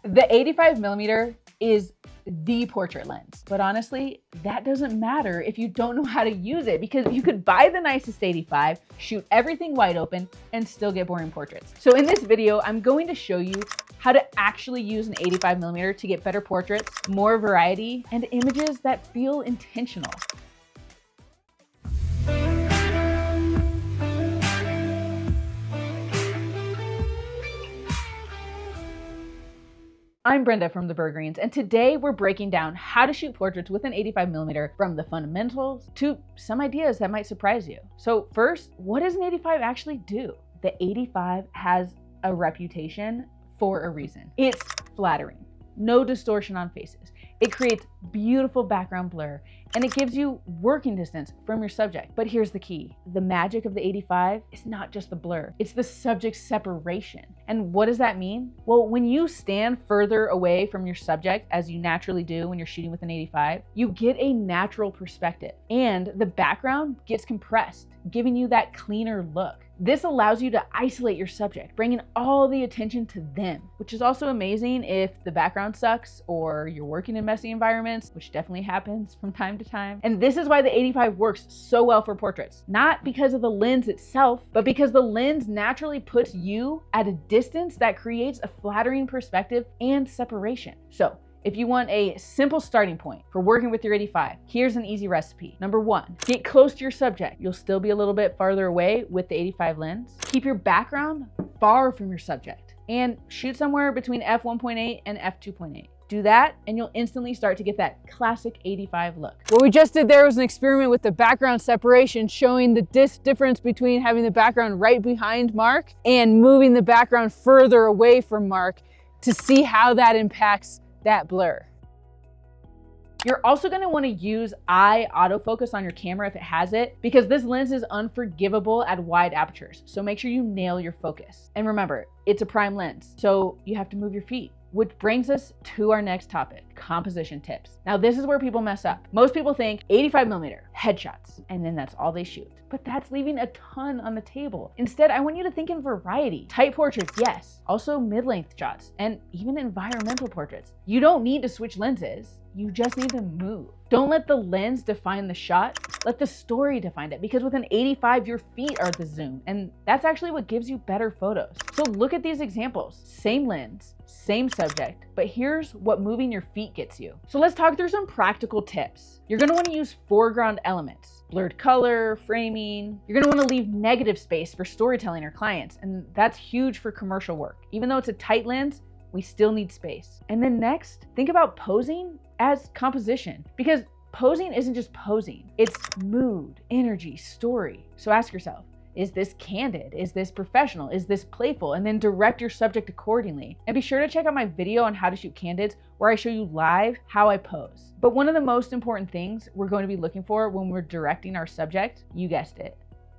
The 85mm is the portrait lens, but honestly, that doesn't matter if you don't know how to use it, because you could buy the nicest 85, shoot everything wide open, and still get boring portraits. So in this video, I'm going to show you how to actually use an 85mm to get better portraits, more variety, and images that feel intentional. I'm Brenda from the Bergreens, and today we're breaking down how to shoot portraits with an 85mm, from the fundamentals to some ideas that might surprise you. So first, what does an 85 actually do? The 85 has a reputation for a reason. It's flattering, no distortion on faces. It creates beautiful background blur, and it gives you working distance from your subject. But here's the key. The magic of the 85 is not just the blur, it's the subject separation. And what does that mean? Well, when you stand further away from your subject, as you naturally do when you're shooting with an 85, you get a natural perspective, and the background gets compressed, giving you that cleaner look. This allows you to isolate your subject, bringing all the attention to them, which is also amazing if the background sucks or you're working in messy environments, which definitely happens from time to time. And this is why the 85 works so well for portraits, not because of the lens itself, but because the lens naturally puts you at a distance that creates a flattering perspective and separation. So if you want a simple starting point for working with your 85, here's an easy recipe. Number one, get close to your subject. You'll still be a little bit farther away with the 85 lens. Keep your background far from your subject and shoot somewhere between f1.8 and f2.8. Do that and you'll instantly start to get that classic 85 look. What we just did there was an experiment with the background separation, showing the difference between having the background right behind Mark and moving the background further away from Mark to see how that impacts that blur. You're also going to want to use eye autofocus on your camera if it has it, because this lens is unforgivable at wide apertures. So make sure you nail your focus. And remember, it's a prime lens, so you have to move your feet. Which brings us to our next topic, composition tips. Now this is where people mess up. Most people think 85mm headshots, and then that's all they shoot. But that's leaving a ton on the table. Instead, I want you to think in variety. Tight portraits, yes. Also mid-length shots, and even environmental portraits. You don't need to switch lenses. You just need to move. Don't let the lens define the shot. Let the story define it, because with an 85, your feet are the zoom, and that's actually what gives you better photos. So look at these examples. Same lens, same subject, but here's what moving your feet gets you. So let's talk through some practical tips. You're gonna wanna use foreground elements, blurred color, framing. You're gonna wanna leave negative space for storytelling or clients, and that's huge for commercial work. Even though it's a tight lens, we still need space. And then next, think about posing as composition, because posing isn't just posing, it's mood, energy, story. So ask yourself, is this candid? Is this professional? Is this playful? And then direct your subject accordingly. And be sure to check out my video on how to shoot candids, where I show you live how I pose. But one of the most important things we're going to be looking for when we're directing our subject, you guessed it,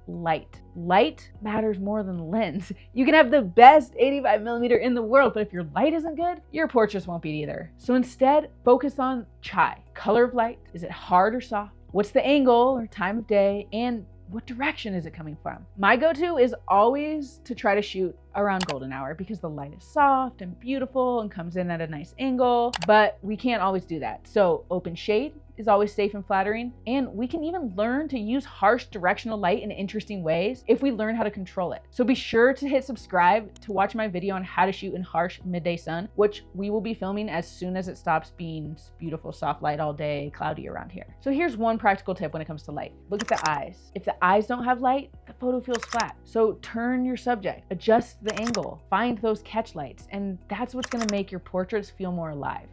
light. Light matters more than the lens. You can have the best 85mm in the world, but if your light isn't good, your portraits won't be either. So instead, focus on chai. Color of light. Is it hard or soft? What's the angle or time of day? And what direction is it coming from? My go-to is always to try to shoot around golden hour, because the light is soft and beautiful and comes in at a nice angle, but we can't always do that. So open shade is always safe and flattering, and we can even learn to use harsh directional light in interesting ways if we learn how to control it. So be sure to hit subscribe to watch my video on how to shoot in harsh midday sun, which we will be filming as soon as it stops being beautiful soft light all day, cloudy around here. So here's one practical tip when it comes to light. Look at the eyes. If the eyes don't have light, the photo feels flat. So turn your subject, adjust the angle, find those catch lights, and that's what's gonna make your portraits feel more alive.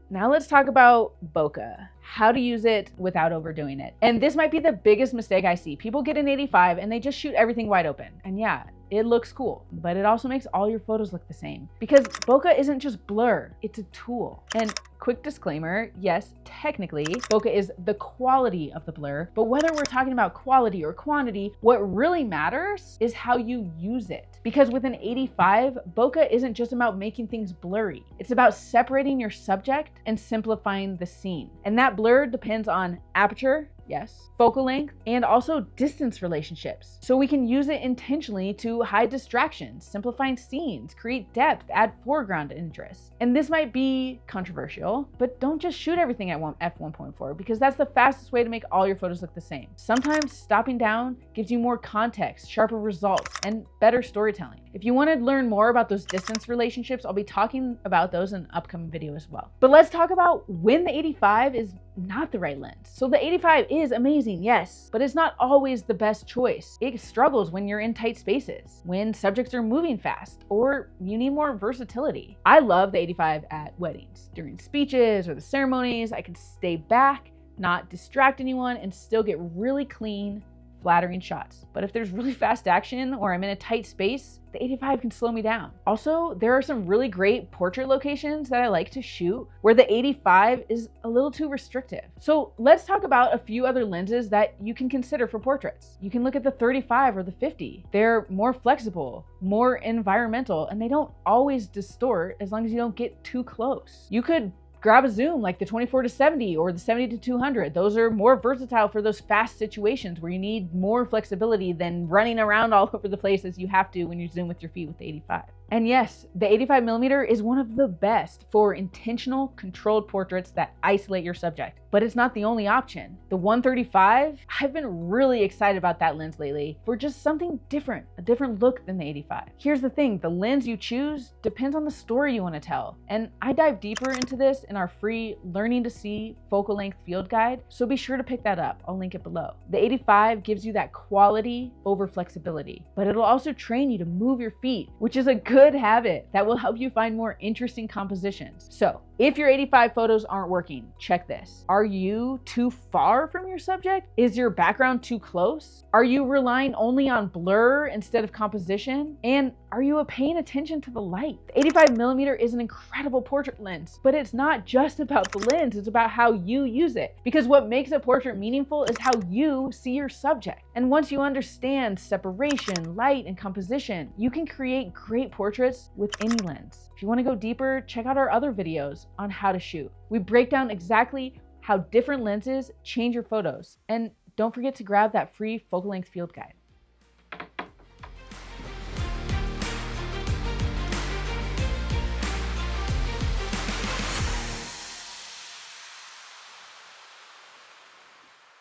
Now let's talk about bokeh, how to use it without overdoing it. And this might be the biggest mistake I see. People get an 85 and they just shoot everything wide open. And yeah, it looks cool, but it also makes all your photos look the same, because bokeh isn't just blur, it's a tool. And quick disclaimer, yes, technically, bokeh is the quality of the blur, but whether we're talking about quality or quantity, what really matters is how you use it. Because with an 85, bokeh isn't just about making things blurry. It's about separating your subject and simplifying the scene. And that blur depends on aperture, yes, focal length, and also distance relationships. So we can use it intentionally to hide distractions, simplify scenes, create depth, add foreground interest. And this might be controversial, but don't just shoot everything at f1.4 because that's the fastest way to make all your photos look the same. Sometimes stopping down gives you more context, sharper results, and better storytelling. If you want to learn more about those distance relationships, I'll be talking about those in an upcoming video as well. But let's talk about when the 85 is not the right lens. So the 85 is amazing, yes, but it's not always the best choice. It struggles when you're in tight spaces, when subjects are moving fast, or you need more versatility. I love the 85 at weddings. During speeches or the ceremonies, I can stay back, not distract anyone, and still get really clean, flattering shots. But if there's really fast action or I'm in a tight space, the 85 can slow me down. Also, there are some really great portrait locations that I like to shoot where the 85 is a little too restrictive. So let's talk about a few other lenses that you can consider for portraits. You can look at the 35 or the 50. They're more flexible, more environmental, and they don't always distort as long as you don't get too close. You could grab a zoom like the 24-70 or the 70-200. Those are more versatile for those fast situations where you need more flexibility than running around all over the place as you have to when you zoom with your feet with the 85. And yes, the 85mm is one of the best for intentional, controlled portraits that isolate your subject, but it's not the only option. The 135, I've been really excited about that lens lately for just something different, a different look than the 85. Here's the thing, the lens you choose depends on the story you want to tell. And I dive deeper into this in our free Learning to See focal length field guide, so be sure to pick that up. I'll link it below. The 85 gives you that quality over flexibility, but it'll also train you to move your feet, which is a good habit that will help you find more interesting compositions. So if your 85 photos aren't working, check this. Are you too far from your subject? Is your background too close? Are you relying only on blur instead of composition? And are you paying attention to the light? The 85mm is an incredible portrait lens, but it's not just about the lens, it's about how you use it. Because what makes a portrait meaningful is how you see your subject. And once you understand separation, light, and composition, you can create great portraits with any lens. If you want to go deeper, check out our other videos on how to shoot. We break down exactly how different lenses change your photos. And don't forget to grab that free focal length field guide.